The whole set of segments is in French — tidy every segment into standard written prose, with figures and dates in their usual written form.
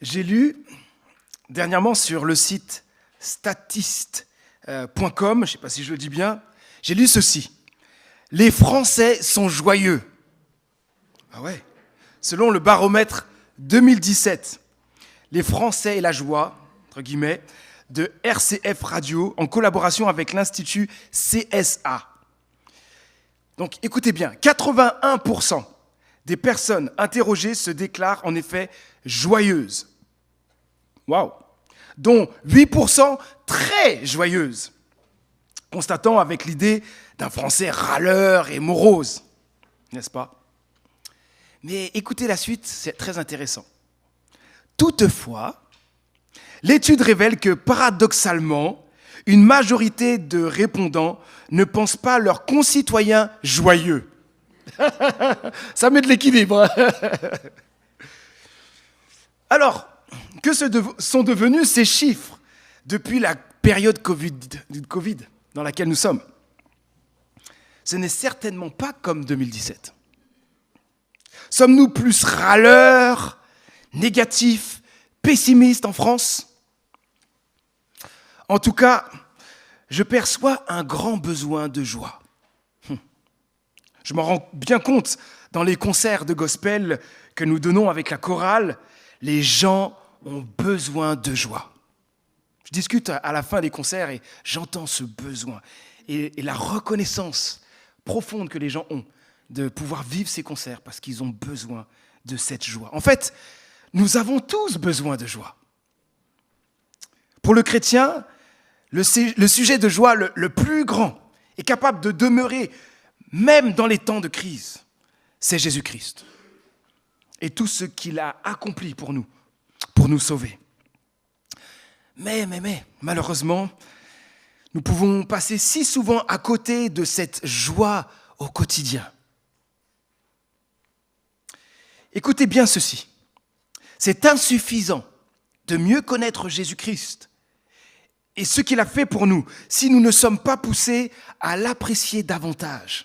J'ai lu dernièrement sur le site statiste.com, je ne sais pas si je le dis bien, j'ai lu ceci. Les Français sont joyeux. Ah ouais. Selon le baromètre 2017, les Français et la joie, entre guillemets, de RCF Radio en collaboration avec l'Institut CSA. Donc écoutez bien, 81% des personnes interrogées se déclarent en effet joyeuses. Waouh! Dont 8% très joyeuses, constatant avec l'idée d'un Français râleur et morose, n'est-ce pas? Mais écoutez la suite, c'est très intéressant. Toutefois, l'étude révèle que paradoxalement, une majorité de répondants ne pensent pas leurs concitoyens joyeux. Ça met de l'équilibre. Alors, que sont devenus ces chiffres depuis la période Covid dans laquelle nous sommes? Ce n'est certainement pas comme 2017. Sommes-nous plus râleurs, négatifs, pessimistes en France? En tout cas, je perçois un grand besoin de joie. Je m'en rends bien compte dans les concerts de gospel que nous donnons avec la chorale. Les gens ont besoin de joie. Je discute à la fin des concerts et j'entends ce besoin et la reconnaissance profonde que les gens ont de pouvoir vivre ces concerts parce qu'ils ont besoin de cette joie. En fait, nous avons tous besoin de joie. Pour le chrétien, le sujet de joie le plus grand est capable de demeurer même dans les temps de crise, c'est Jésus-Christ et tout ce qu'il a accompli pour nous sauver. Mais, malheureusement, nous pouvons passer si souvent à côté de cette joie au quotidien. Écoutez bien ceci. C'est insuffisant de mieux connaître Jésus-Christ et ce qu'il a fait pour nous si nous ne sommes pas poussés à l'apprécier davantage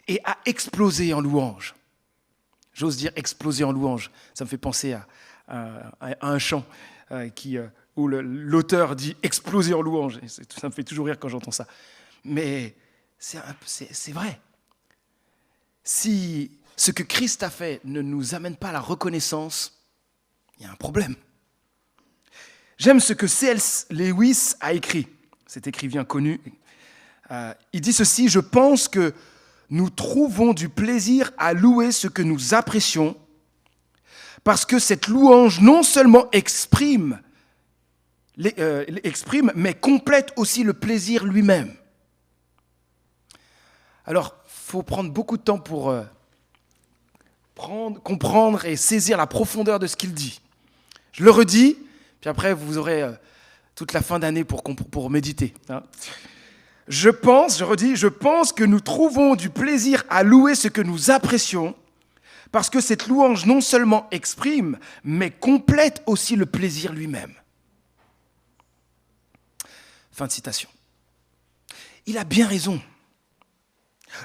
et à exploser en louange. J'ose dire exploser en louange. Ça me fait penser à un chant où l'auteur dit exploser en louange. Ça me fait toujours rire quand j'entends ça. Mais c'est vrai. Si ce que Christ a fait ne nous amène pas à la reconnaissance, il y a un problème. J'aime ce que C.S. Lewis a écrit. Cet écrivain connu. Il dit ceci: je pense que nous trouvons du plaisir à louer ce que nous apprécions parce que cette louange non seulement exprime, mais complète aussi le plaisir lui-même. Alors, il faut prendre beaucoup de temps pour comprendre et saisir la profondeur de ce qu'il dit. Je le redis, puis après vous aurez toute la fin d'année pour méditer. Hein. Je pense que nous trouvons du plaisir à louer ce que nous apprécions, parce que cette louange non seulement exprime, mais complète aussi le plaisir lui-même. Fin de citation. Il a bien raison.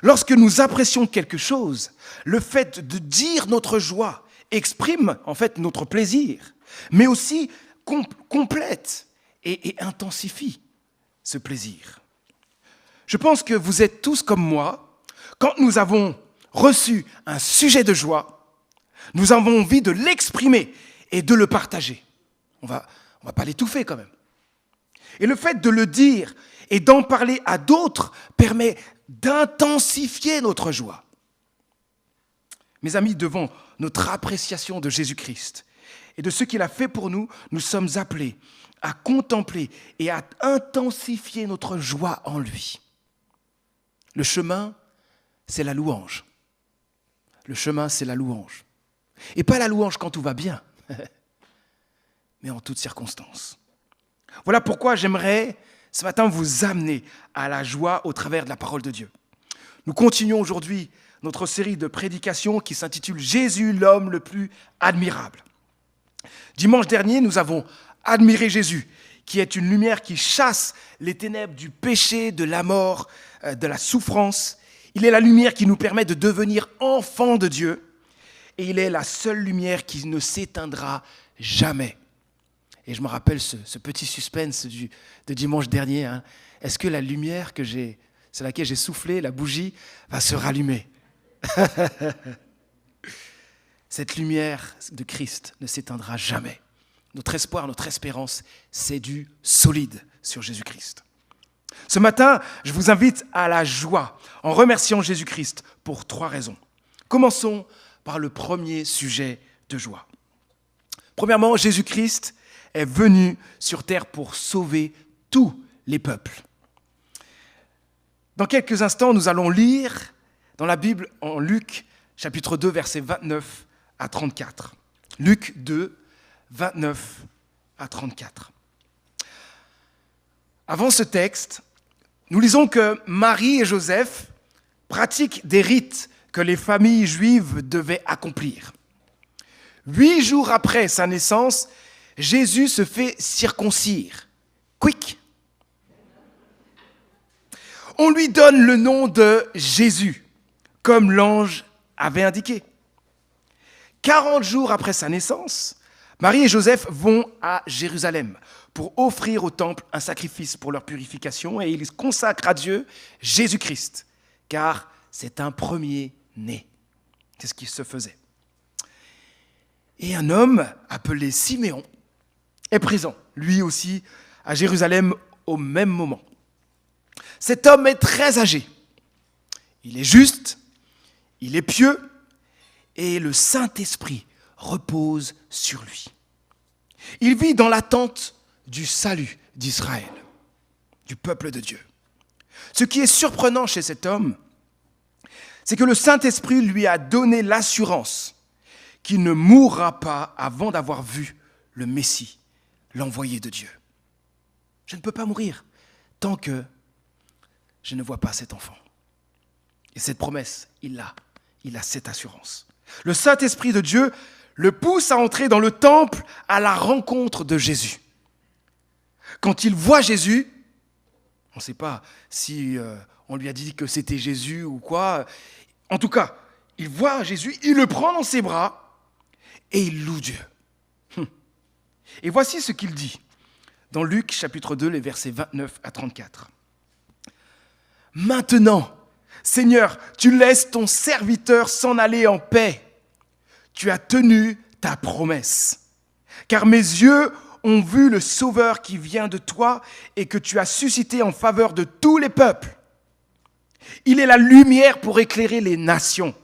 Lorsque nous apprécions quelque chose, le fait de dire notre joie exprime en fait notre plaisir, mais aussi complète et intensifie ce plaisir. Je pense que vous êtes tous comme moi, quand nous avons reçu un sujet de joie, nous avons envie de l'exprimer et de le partager. On va pas l'étouffer quand même. Et le fait de le dire et d'en parler à d'autres permet d'intensifier notre joie. Mes amis, devant notre appréciation de Jésus-Christ et de ce qu'il a fait pour nous, nous sommes appelés à contempler et à intensifier notre joie en lui. Le chemin, c'est la louange. Le chemin, c'est la louange. Et pas la louange quand tout va bien, mais en toutes circonstances. Voilà pourquoi j'aimerais ce matin vous amener à la joie au travers de la parole de Dieu. Nous continuons aujourd'hui notre série de prédications qui s'intitule « Jésus, l'homme le plus admirable ». Dimanche dernier, nous avons admiré Jésus, qui est une lumière qui chasse les ténèbres du péché, de la mort, de la souffrance. Il est la lumière qui nous permet de devenir enfants de Dieu. et il est la seule lumière qui ne s'éteindra jamais. Et je me rappelle ce petit suspense de dimanche dernier. Hein. Est-ce que la lumière sur laquelle j'ai soufflé, la bougie, va se rallumer? Cette lumière de Christ ne s'éteindra jamais. Notre espoir, notre espérance, c'est du solide sur Jésus-Christ. Ce matin, je vous invite à la joie en remerciant Jésus-Christ pour 3 raisons. Commençons par le premier sujet de joie. Premièrement, Jésus-Christ est venu sur terre pour sauver tous les peuples. Dans quelques instants, nous allons lire dans la Bible en Luc, chapitre 2, versets 29 à 34. Luc 2, 29 à 34. Avant ce texte, nous lisons que Marie et Joseph pratiquent des rites que les familles juives devaient accomplir. 8 jours après sa naissance, Jésus se fait circoncire. Quick. On lui donne le nom de Jésus, comme l'ange avait indiqué. 40 jours après sa naissance, Marie et Joseph vont à Jérusalem pour offrir au temple un sacrifice pour leur purification et ils consacrent à Dieu Jésus-Christ, car c'est un premier-né. C'est ce qui se faisait. Et un homme appelé Siméon est présent, lui aussi, à Jérusalem au même moment. Cet homme est très âgé. Il est juste, il est pieux, et le Saint-Esprit repose sur lui. Il vit dans l'attente du salut d'Israël, du peuple de Dieu. Ce qui est surprenant chez cet homme, c'est que le Saint-Esprit lui a donné l'assurance qu'il ne mourra pas avant d'avoir vu le Messie, l'envoyé de Dieu. Je ne peux pas mourir tant que je ne vois pas cet enfant. Et cette promesse, il a cette assurance. Le Saint-Esprit de Dieu le pousse à entrer dans le temple à la rencontre de Jésus. Quand il voit Jésus, on ne sait pas si on lui a dit que c'était Jésus ou quoi. En tout cas, il voit Jésus, il le prend dans ses bras et il loue Dieu. Et voici ce qu'il dit dans Luc chapitre 2, les versets 29 à 34. « Maintenant, Seigneur, tu laisses ton serviteur s'en aller en paix. Tu as tenu ta promesse. Car mes yeux ont vu le Sauveur qui vient de toi et que tu as suscité en faveur de tous les peuples. Il est la lumière pour éclairer les nations.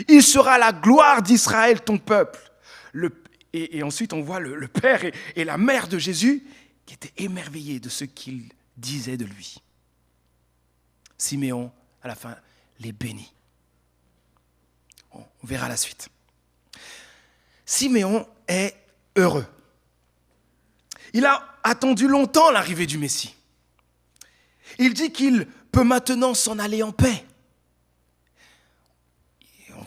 Il sera la gloire d'Israël, ton peuple. » Et ensuite, on voit le père et la mère de Jésus qui étaient émerveillés de ce qu'il disait de lui. Siméon, à la fin, les bénit. On verra la suite. Siméon est heureux. Il a attendu longtemps l'arrivée du Messie. Il dit qu'il peut maintenant s'en aller en paix.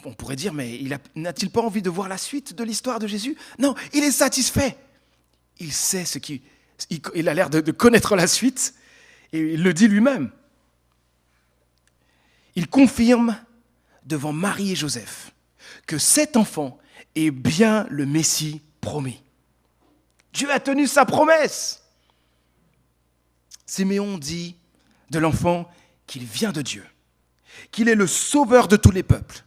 On pourrait dire, mais n'a-t-il pas envie de voir la suite de l'histoire de Jésus? Non, il est satisfait. Il sait il a l'air de connaître la suite, et il le dit lui-même. Il confirme devant Marie et Joseph que cet enfant est bien le Messie promis. Dieu a tenu sa promesse. Siméon dit de l'enfant qu'il vient de Dieu, qu'il est le sauveur de tous les peuples,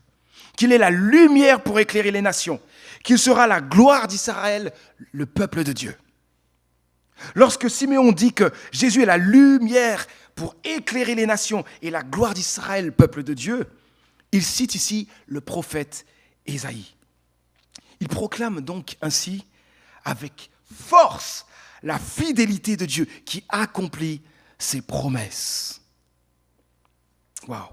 qu'il est la lumière pour éclairer les nations, qu'il sera la gloire d'Israël, le peuple de Dieu. Lorsque Siméon dit que Jésus est la lumière pour éclairer les nations et la gloire d'Israël, le peuple de Dieu, il cite ici le prophète Ésaïe. Il proclame donc ainsi avec force la fidélité de Dieu qui accomplit ses promesses. Waouh!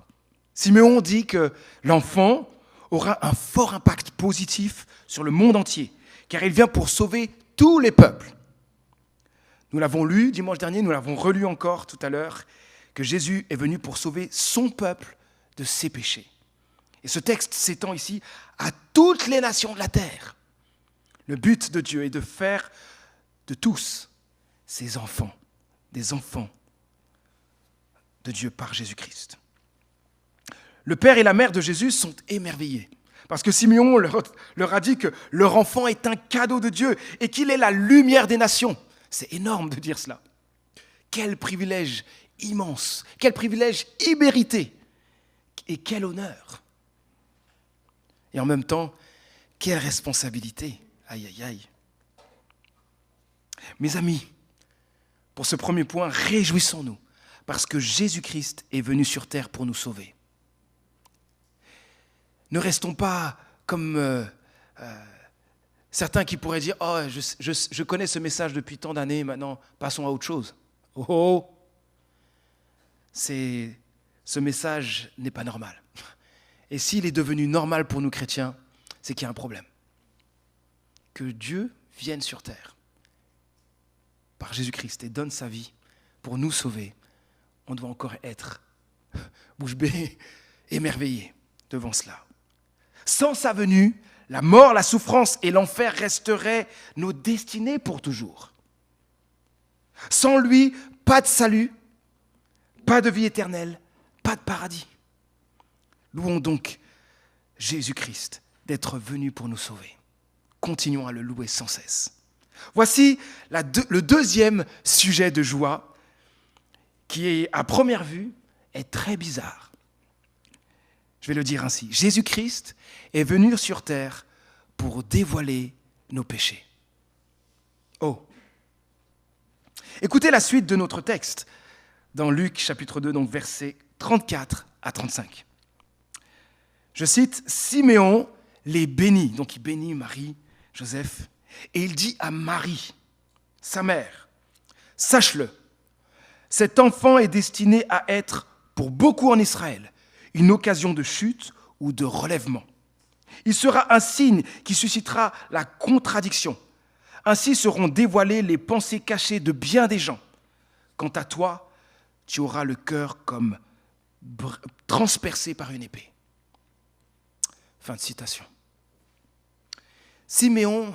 Siméon dit que l'enfant aura un fort impact positif sur le monde entier, car il vient pour sauver tous les peuples. Nous l'avons lu dimanche dernier, nous l'avons relu encore tout à l'heure, que Jésus est venu pour sauver son peuple de ses péchés. Et ce texte s'étend ici à toutes les nations de la terre. Le but de Dieu est de faire de tous ses enfants, des enfants de Dieu par Jésus-Christ. Le père et la mère de Jésus sont émerveillés Parce que Simeon leur a dit que leur enfant est un cadeau de Dieu et qu'il est la lumière des nations. C'est énorme de dire cela. Quel privilège immense, quel privilège immérité et quel honneur. Et en même temps, quelle responsabilité. Aïe, aïe, aïe. Mes amis, pour ce premier point, réjouissons-nous parce que Jésus-Christ est venu sur terre pour nous sauver. Ne restons pas comme certains qui pourraient dire « Oh, je connais ce message depuis tant d'années, maintenant passons à autre chose. » Oh, ce message n'est pas normal. Et s'il est devenu normal pour nous chrétiens, c'est qu'il y a un problème. Que Dieu vienne sur terre par Jésus-Christ et donne sa vie pour nous sauver, on doit encore être bouche bée, émerveillé devant cela. Sans sa venue, la mort, la souffrance et l'enfer resteraient nos destinées pour toujours. Sans lui, pas de salut, pas de vie éternelle, pas de paradis. Louons donc Jésus-Christ d'être venu pour nous sauver. Continuons à le louer sans cesse. Voici le deuxième sujet de joie qui, est, à première vue, est très bizarre. Je vais le dire ainsi. Jésus-Christ est venu sur terre pour dévoiler nos péchés. Oh! Écoutez la suite de notre texte dans Luc chapitre 2, donc versets 34 à 35. Je cite, « Siméon les bénit », donc il bénit Marie, Joseph, et il dit à Marie, sa mère, « Sache-le, cet enfant est destiné à être, pour beaucoup en Israël, une occasion de chute ou de relèvement. Il sera un signe qui suscitera la contradiction. Ainsi seront dévoilées les pensées cachées de bien des gens. Quant à toi, tu auras le cœur comme transpercé par une épée. » Fin de citation. Siméon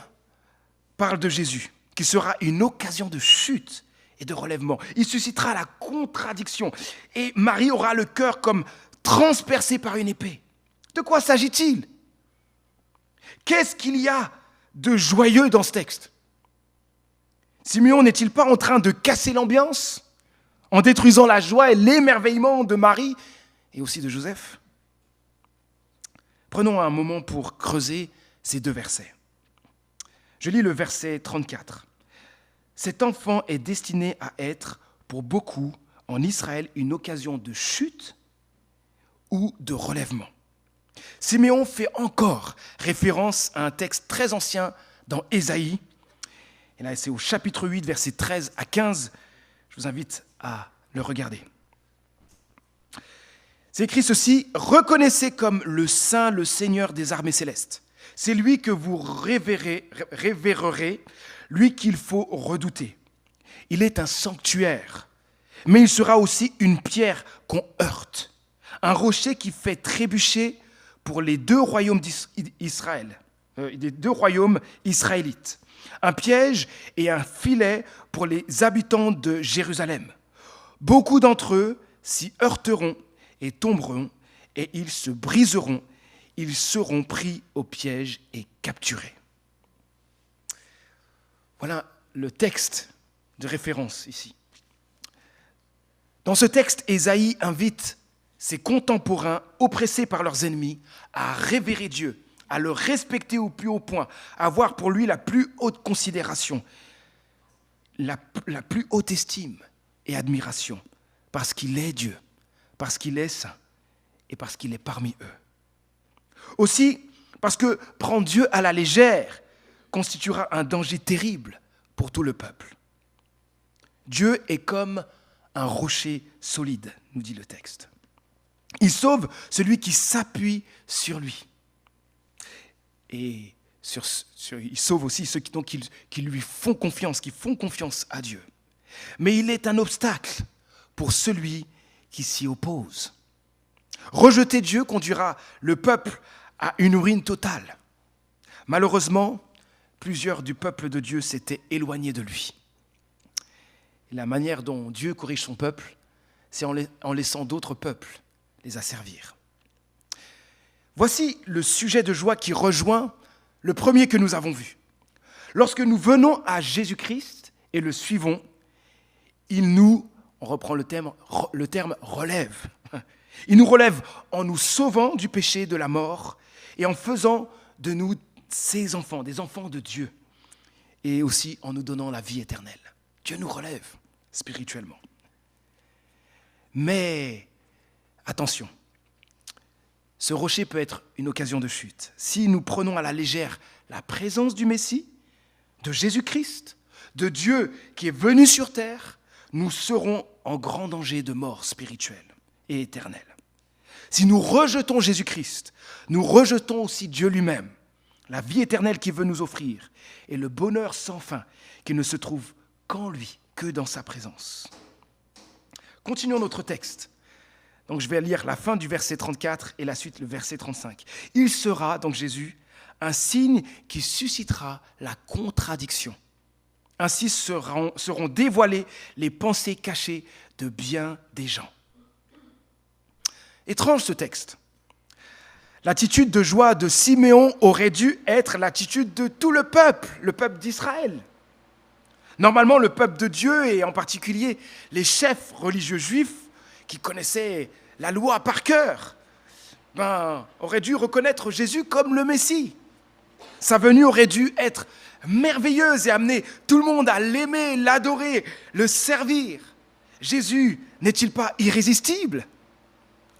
parle de Jésus, qui sera une occasion de chute et de relèvement. Il suscitera la contradiction. Et Marie aura le cœur comme transpercé par une épée. De quoi s'agit-il? Qu'est-ce qu'il y a de joyeux dans ce texte? Simeon n'est-il pas en train de casser l'ambiance en détruisant la joie et l'émerveillement de Marie et aussi de Joseph? Prenons un moment pour creuser ces deux versets. Je lis le verset 34. « Cet enfant est destiné à être, pour beaucoup, en Israël, une occasion de chute ou de relèvement. » Siméon fait encore référence à un texte très ancien dans Ésaïe. Et là, c'est au chapitre 8, versets 13 à 15. Je vous invite à le regarder. C'est écrit ceci, « Reconnaissez comme le Saint, le Seigneur des armées célestes. C'est lui que vous révérerez, lui qu'il faut redouter. Il est un sanctuaire, mais il sera aussi une pierre qu'on heurte, un rocher qui fait trébucher pour les deux royaumes d'Israël, les deux royaumes israélites, un piège et un filet pour les habitants de Jérusalem. Beaucoup d'entre eux s'y heurteront et tomberont, et ils se briseront, ils seront pris au piège et capturés. » Voilà le texte de référence ici. Dans ce texte, Ésaïe invite ses contemporains oppressés par leurs ennemis à révérer Dieu, à le respecter au plus haut point, à avoir pour lui la plus haute considération, la plus haute estime et admiration, parce qu'il est Dieu, parce qu'il est saint et parce qu'il est parmi eux. Aussi, parce que prendre Dieu à la légère constituera un danger terrible pour tout le peuple. Dieu est comme un rocher solide, nous dit le texte. Il sauve celui qui s'appuie sur lui. Et il sauve aussi ceux qui lui font confiance, qui font confiance à Dieu. Mais il est un obstacle pour celui qui s'y oppose. Rejeter Dieu conduira le peuple à une ruine totale. Malheureusement, plusieurs du peuple de Dieu s'étaient éloignés de lui. Et la manière dont Dieu corrige son peuple, c'est en laissant d'autres peuples les asservir. Voici le sujet de joie qui rejoint le premier que nous avons vu. Lorsque nous venons à Jésus-Christ et le suivons, il nous, on reprend le terme relève. Il nous relève en nous sauvant du péché, de la mort, et en faisant de nous ses enfants, des enfants de Dieu, et aussi en nous donnant la vie éternelle. Dieu nous relève spirituellement. Mais attention, ce rocher peut être une occasion de chute. Si nous prenons à la légère la présence du Messie, de Jésus-Christ, de Dieu qui est venu sur terre, nous serons en grand danger de mort spirituelle et éternelle. Si nous rejetons Jésus-Christ, nous rejetons aussi Dieu lui-même, la vie éternelle qu'il veut nous offrir et le bonheur sans fin qui ne se trouve qu'en lui, que dans sa présence. Continuons notre texte. Donc je vais lire la fin du verset 34 et la suite, le verset 35. Il sera, donc Jésus, un signe qui suscitera la contradiction. Ainsi seront dévoilées les pensées cachées de bien des gens. Étrange ce texte. L'attitude de joie de Siméon aurait dû être l'attitude de tout le peuple d'Israël. Normalement, le peuple de Dieu, et en particulier les chefs religieux juifs qui connaissaient la loi par cœur, auraient dû reconnaître Jésus comme le Messie. Sa venue aurait dû être merveilleuse et amener tout le monde à l'aimer, l'adorer, le servir. Jésus n'est-il pas irrésistible ?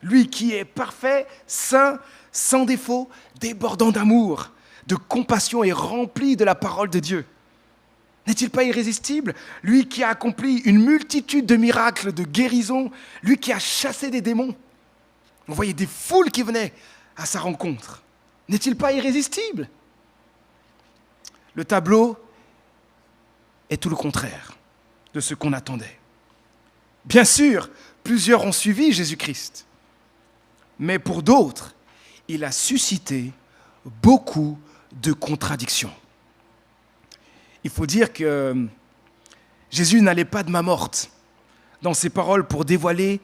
Lui qui est parfait, saint, sans défaut, débordant d'amour, de compassion et rempli de la parole de Dieu. N'est-il pas irrésistible ? Lui qui a accompli une multitude de miracles, de guérisons, lui qui a chassé des démons. On voyait des foules qui venaient à sa rencontre. N'est-il pas irrésistible ? Le tableau est tout le contraire de ce qu'on attendait. Bien sûr, plusieurs ont suivi Jésus-Christ, mais pour d'autres, il a suscité beaucoup de contradictions. Il faut dire que Jésus n'allait pas de main morte dans ses paroles pour dévoiler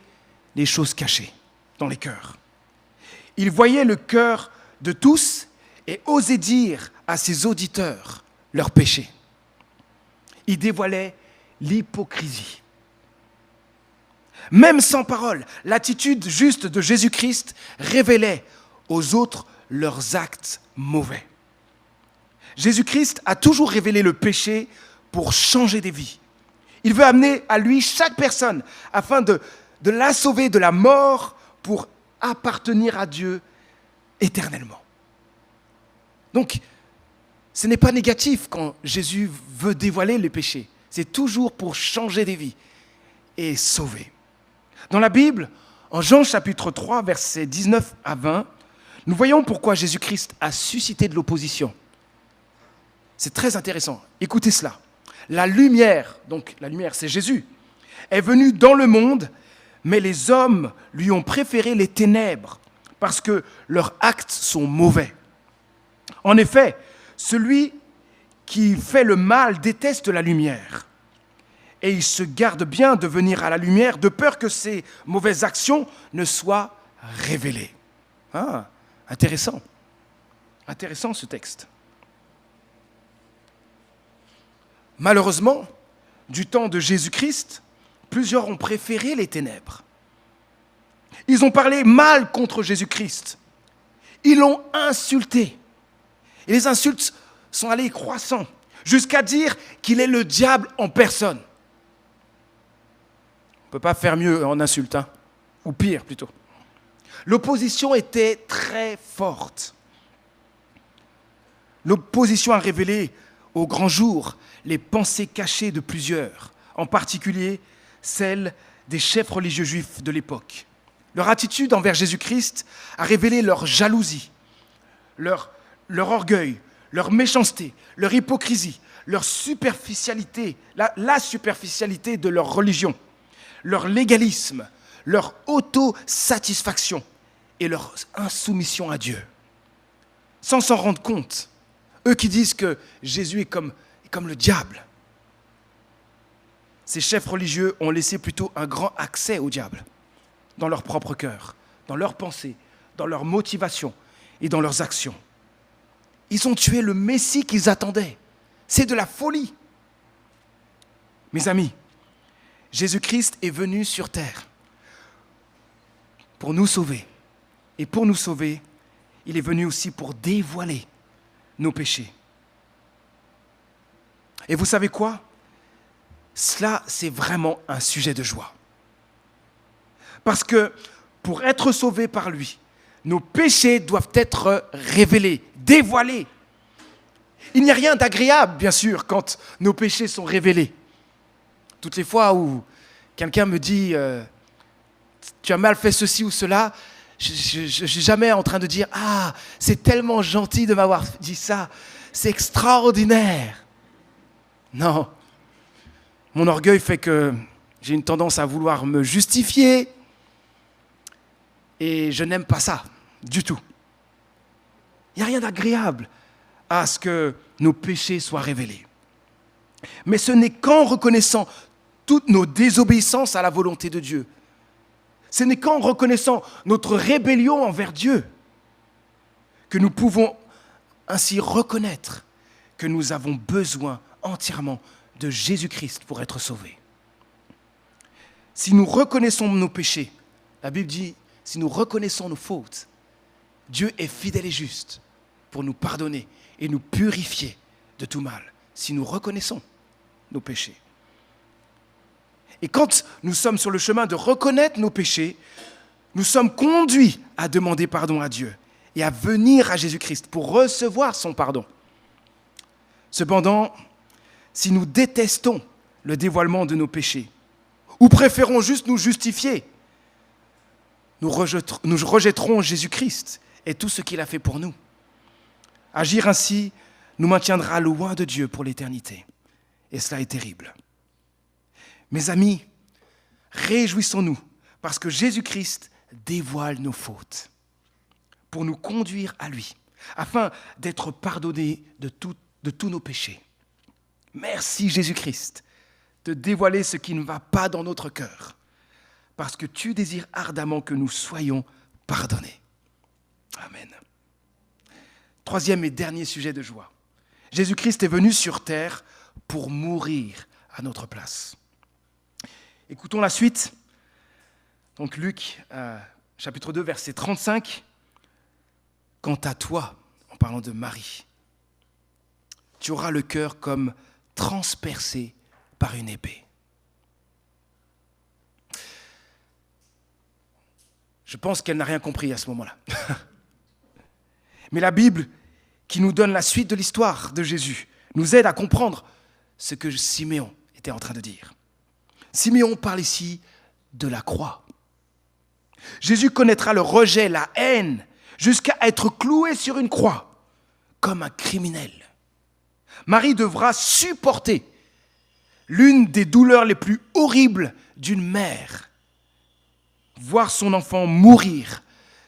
les choses cachées dans les cœurs. Il voyait le cœur de tous et osait dire à ses auditeurs leurs péchés. Il dévoilait l'hypocrisie. Même sans parole, l'attitude juste de Jésus-Christ révélait aux autres leurs actes mauvais. Jésus-Christ a toujours révélé le péché pour changer des vies. Il veut amener à lui chaque personne afin de la sauver de la mort pour appartenir à Dieu éternellement. Donc, ce n'est pas négatif quand Jésus veut dévoiler le péché. C'est toujours pour changer des vies et sauver. Dans la Bible, en Jean chapitre 3, versets 19 à 20, nous voyons pourquoi Jésus-Christ a suscité de l'opposition. C'est très intéressant. Écoutez cela. La lumière, donc la lumière c'est Jésus, est venue dans le monde, mais les hommes lui ont préféré les ténèbres parce que leurs actes sont mauvais. En effet, celui qui fait le mal déteste la lumière et il se garde bien de venir à la lumière de peur que ses mauvaises actions ne soient révélées. Ah, intéressant. Intéressant ce texte. Malheureusement, du temps de Jésus-Christ, plusieurs ont préféré les ténèbres. Ils ont parlé mal contre Jésus-Christ. Ils l'ont insulté. Et les insultes sont allées croissant, jusqu'à dire qu'il est le diable en personne. On ne peut pas faire mieux en insulte, hein, ou pire plutôt. L'opposition était très forte. L'opposition a révélé au grand jour les pensées cachées de plusieurs, en particulier celles des chefs religieux juifs de l'époque. Leur attitude envers Jésus-Christ a révélé leur jalousie, leur orgueil, leur méchanceté, leur hypocrisie, leur superficialité, la superficialité de leur religion, leur légalisme, leur autosatisfaction et leur insoumission à Dieu. Sans s'en rendre compte, eux qui disent que Jésus est comme le diable. Ces chefs religieux ont laissé plutôt un grand accès au diable dans leur propre cœur, dans leurs pensées, dans leurs motivations et dans leurs actions. Ils ont tué le Messie qu'ils attendaient. C'est de la folie. Mes amis, Jésus-Christ est venu sur terre pour nous sauver. Et pour nous sauver, il est venu aussi pour dévoiler nos péchés. Et vous savez quoi? Cela, c'est vraiment un sujet de joie. Parce que pour être sauvés par lui, nos péchés doivent être révélés, dévoilés. Il n'y a rien d'agréable, bien sûr, quand nos péchés sont révélés. Toutes les fois où quelqu'un me dit « tu as mal fait ceci ou cela », je ne suis jamais en train de dire « ah, c'est tellement gentil de m'avoir dit ça, c'est extraordinaire ». Non, mon orgueil fait que j'ai une tendance à vouloir me justifier et je n'aime pas ça du tout. Il n'y a rien d'agréable à ce que nos péchés soient révélés. Mais ce n'est qu'en reconnaissant toutes nos désobéissances à la volonté de Dieu, ce n'est qu'en reconnaissant notre rébellion envers Dieu que nous pouvons ainsi reconnaître que nous avons besoin entièrement de Jésus-Christ pour être sauvés. Si nous reconnaissons nos péchés, la Bible dit, si nous reconnaissons nos fautes, Dieu est fidèle et juste pour nous pardonner et nous purifier de tout mal, si nous reconnaissons nos péchés. Et quand nous sommes sur le chemin de reconnaître nos péchés, nous sommes conduits à demander pardon à Dieu et à venir à Jésus-Christ pour recevoir son pardon. Cependant, si nous détestons le dévoilement de nos péchés, ou préférons juste nous justifier, nous rejetterons Jésus-Christ et tout ce qu'il a fait pour nous. Agir ainsi nous maintiendra loin de Dieu pour l'éternité. Et cela est terrible. Mes amis, réjouissons-nous parce que Jésus-Christ dévoile nos fautes pour nous conduire à lui, afin d'être pardonnés de tous nos péchés. Merci Jésus-Christ de dévoiler ce qui ne va pas dans notre cœur, parce que tu désires ardemment que nous soyons pardonnés. Amen. Troisième et dernier sujet de joie. Jésus-Christ est venu sur terre pour mourir à notre place. Écoutons la suite. Donc Luc, chapitre 2, verset 35. Quant à toi, en parlant de Marie, tu auras le cœur comme transpercé par une épée. Je pense qu'elle n'a rien compris à ce moment-là. Mais la Bible, qui nous donne la suite de l'histoire de Jésus, nous aide à comprendre ce que Siméon était en train de dire. Siméon parle ici de la croix. Jésus connaîtra le rejet, la haine, jusqu'à être cloué sur une croix, comme un criminel. Marie devra supporter l'une des douleurs les plus horribles d'une mère, voir son enfant mourir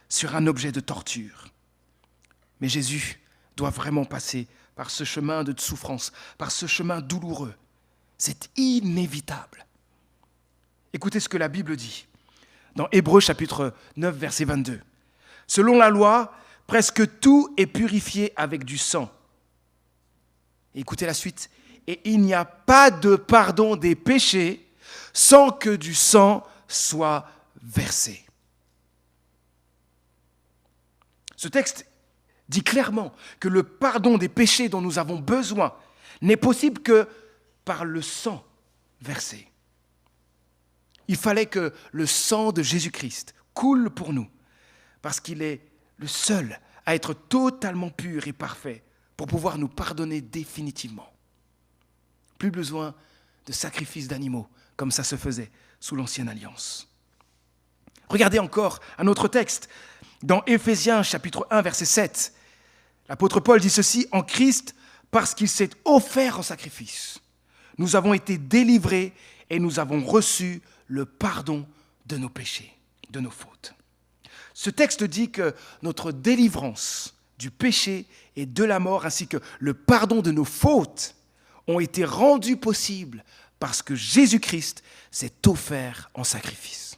sur un objet de torture. Mais Jésus doit vraiment passer par ce chemin de souffrance, par ce chemin douloureux. C'est inévitable. Écoutez ce que la Bible dit dans Hébreux chapitre 9, verset 22. Selon la loi, presque tout est purifié avec du sang. Écoutez la suite. Et il n'y a pas de pardon des péchés sans que du sang soit versé. Ce texte dit clairement que le pardon des péchés dont nous avons besoin n'est possible que par le sang versé. Il fallait que le sang de Jésus-Christ coule pour nous, parce qu'il est le seul à être totalement pur et parfait pour pouvoir nous pardonner définitivement. Plus besoin de sacrifices d'animaux, comme ça se faisait sous l'Ancienne Alliance. Regardez encore un autre texte, dans Éphésiens chapitre 1, verset 7. L'apôtre Paul dit ceci, « En Christ, parce qu'il s'est offert en sacrifice, nous avons été délivrés et nous avons reçu le pardon de nos péchés, de nos fautes. » Ce texte dit que notre délivrance du péché et de la mort, ainsi que le pardon de nos fautes, ont été rendus possibles parce que Jésus-Christ s'est offert en sacrifice.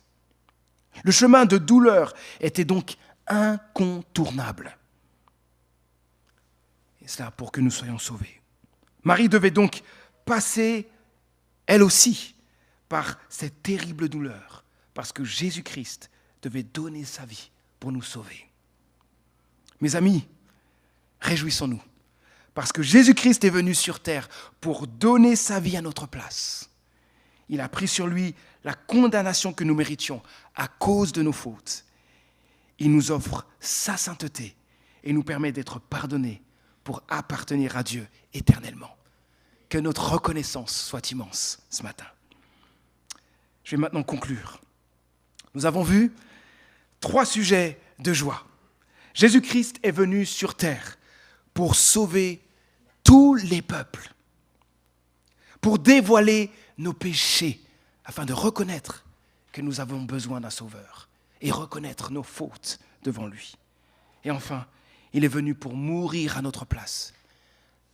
Le chemin de douleur était donc incontournable. cela pour que nous soyons sauvés. Marie devait donc passer, elle aussi, par cette terrible douleur, parce que Jésus-Christ devait donner sa vie pour nous sauver. Mes amis, réjouissons-nous, parce que Jésus-Christ est venu sur terre pour donner sa vie à notre place. Il a pris sur lui la condamnation que nous méritions à cause de nos fautes. Il nous offre sa sainteté et nous permet d'être pardonnés pour appartenir à Dieu éternellement. Que notre reconnaissance soit immense ce matin. Je vais maintenant conclure. Nous avons vu 3 sujets de joie. Jésus-Christ est venu sur terre pour sauver tous les peuples, pour dévoiler nos péchés, afin de reconnaître que nous avons besoin d'un sauveur et reconnaître nos fautes devant lui. Et enfin, il est venu pour mourir à notre place.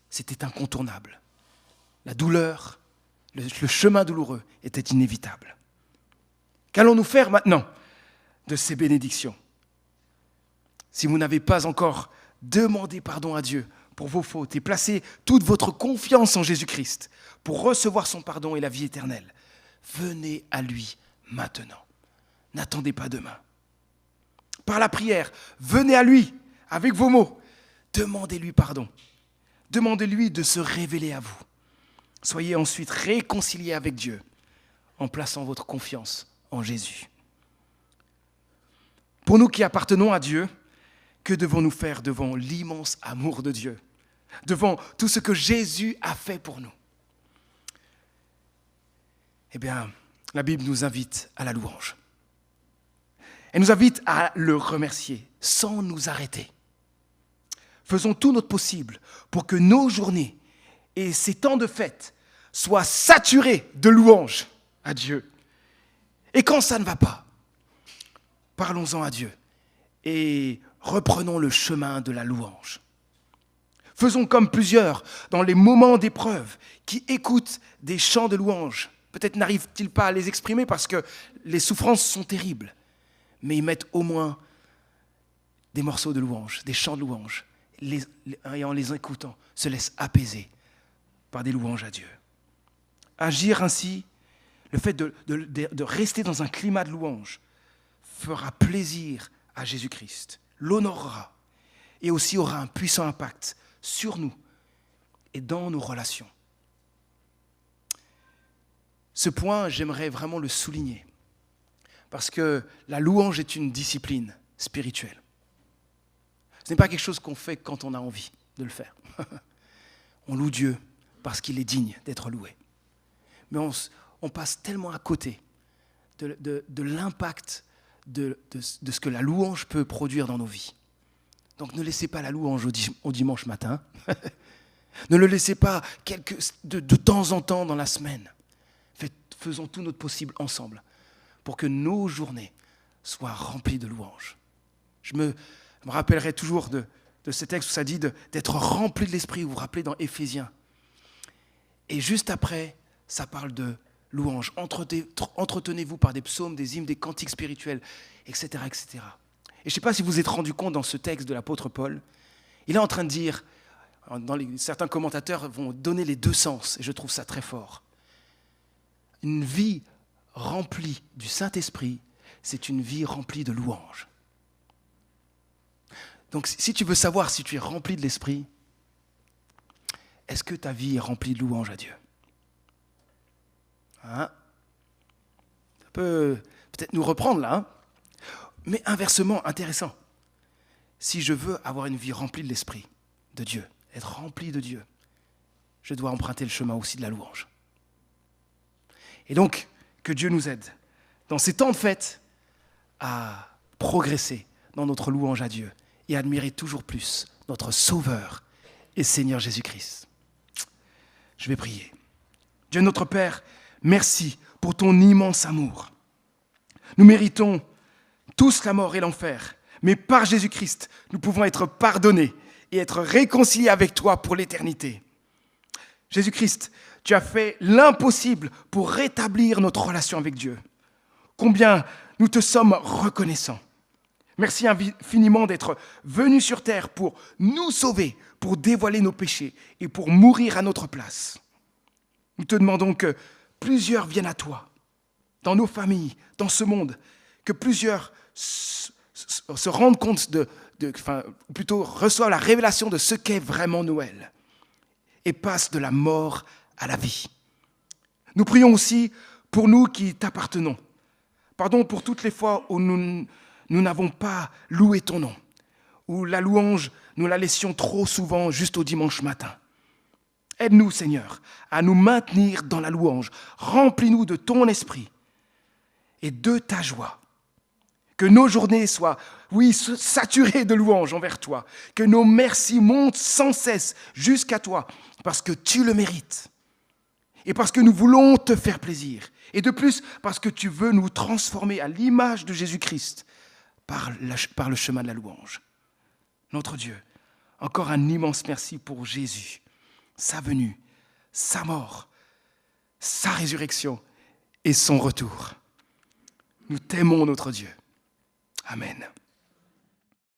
C'était incontournable. La douleur, le chemin douloureux était inévitable. Qu'allons-nous faire maintenant de ces bénédictions? Si vous n'avez pas encore demandé pardon à Dieu pour vos fautes et placé toute votre confiance en Jésus-Christ pour recevoir son pardon et la vie éternelle, venez à lui maintenant. N'attendez pas demain. Par la prière, venez à lui avec vos mots. Demandez-lui pardon. Demandez-lui de se révéler à vous. Soyez ensuite réconciliés avec Dieu en plaçant votre confiance en Jésus. Pour nous qui appartenons à Dieu, que devons-nous faire devant l'immense amour de Dieu, devant tout ce que Jésus a fait pour nous? Eh bien, la Bible nous invite à la louange. Elle nous invite à le remercier sans nous arrêter. Faisons tout notre possible pour que nos journées et ces temps de fête soient saturés de louanges à Dieu. Et quand ça ne va pas, parlons-en à Dieu et reprenons le chemin de la louange. Faisons comme plusieurs dans les moments d'épreuve qui écoutent des chants de louange. Peut-être n'arrivent-ils pas à les exprimer parce que les souffrances sont terribles, mais ils mettent au moins des morceaux de louange, des chants de louange, et en les écoutant, se laissent apaiser par des louanges à Dieu. Agir ainsi, le fait de rester dans un climat de louange, fera plaisir à Jésus-Christ, l'honorera et aussi aura un puissant impact sur nous et dans nos relations. Ce point, j'aimerais vraiment le souligner, parce que la louange est une discipline spirituelle. Ce n'est pas quelque chose qu'on fait quand on a envie de le faire. On loue Dieu parce qu'il est digne d'être loué. Mais on passe tellement à côté de l'impact de ce que la louange peut produire dans nos vies. Donc ne laissez pas la louange au dimanche matin. Ne le laissez pas de temps en temps dans la semaine. Faisons tout notre possible ensemble pour que nos journées soient remplies de louanges. Je me rappellerai toujours de ce texte où ça dit d'être rempli de l'esprit. Vous vous rappelez dans Éphésiens. Et juste après, ça parle de louanges. Entretenez-vous par des psaumes, des hymnes, des cantiques spirituels, etc., etc. Et je ne sais pas si vous vous êtes rendu compte dans ce texte de l'apôtre Paul, il est en train de dire, certains commentateurs vont donner les 2 sens, et je trouve ça très fort. Une vie remplie du Saint-Esprit, c'est une vie remplie de louanges. Donc si tu veux savoir si tu es rempli de l'Esprit, est-ce que ta vie est remplie de louanges à Dieu? Ça peut peut-être nous reprendre là, hein? Mais inversement, intéressant. Si je veux avoir une vie remplie de l'Esprit de Dieu, être rempli de Dieu, je dois emprunter le chemin aussi de la louange. Et donc, que Dieu nous aide, dans ces temps de fête, à progresser dans notre louange à Dieu et à admirer toujours plus notre Sauveur et Seigneur Jésus-Christ. Je vais prier. Dieu notre Père, merci pour ton immense amour. Nous méritons tous la mort et l'enfer, mais par Jésus-Christ, nous pouvons être pardonnés et être réconciliés avec toi pour l'éternité. Jésus-Christ, tu as fait l'impossible pour rétablir notre relation avec Dieu. Combien nous te sommes reconnaissants. Merci infiniment d'être venu sur terre pour nous sauver, pour dévoiler nos péchés et pour mourir à notre place. Nous te demandons que plusieurs viennent à toi, dans nos familles, dans ce monde, que plusieurs se rendent compte ou plutôt reçoivent la révélation de ce qu'est vraiment Noël et passent de la mort à la vie. Nous prions aussi pour nous qui t'appartenons. Pardon pour toutes les fois où nous n'avons pas loué ton nom, où la louange, nous la laissions trop souvent juste au dimanche matin. Aide-nous, Seigneur, à nous maintenir dans la louange. Remplis-nous de ton esprit et de ta joie. Que nos journées soient, saturées de louanges envers toi. Que nos merci montent sans cesse jusqu'à toi, parce que tu le mérites. Et parce que nous voulons te faire plaisir. Et de plus, parce que tu veux nous transformer à l'image de Jésus-Christ par le chemin de la louange. Notre Dieu, encore un immense merci pour Jésus, sa venue, sa mort, sa résurrection et son retour. Nous t'aimons, notre Dieu. Amen.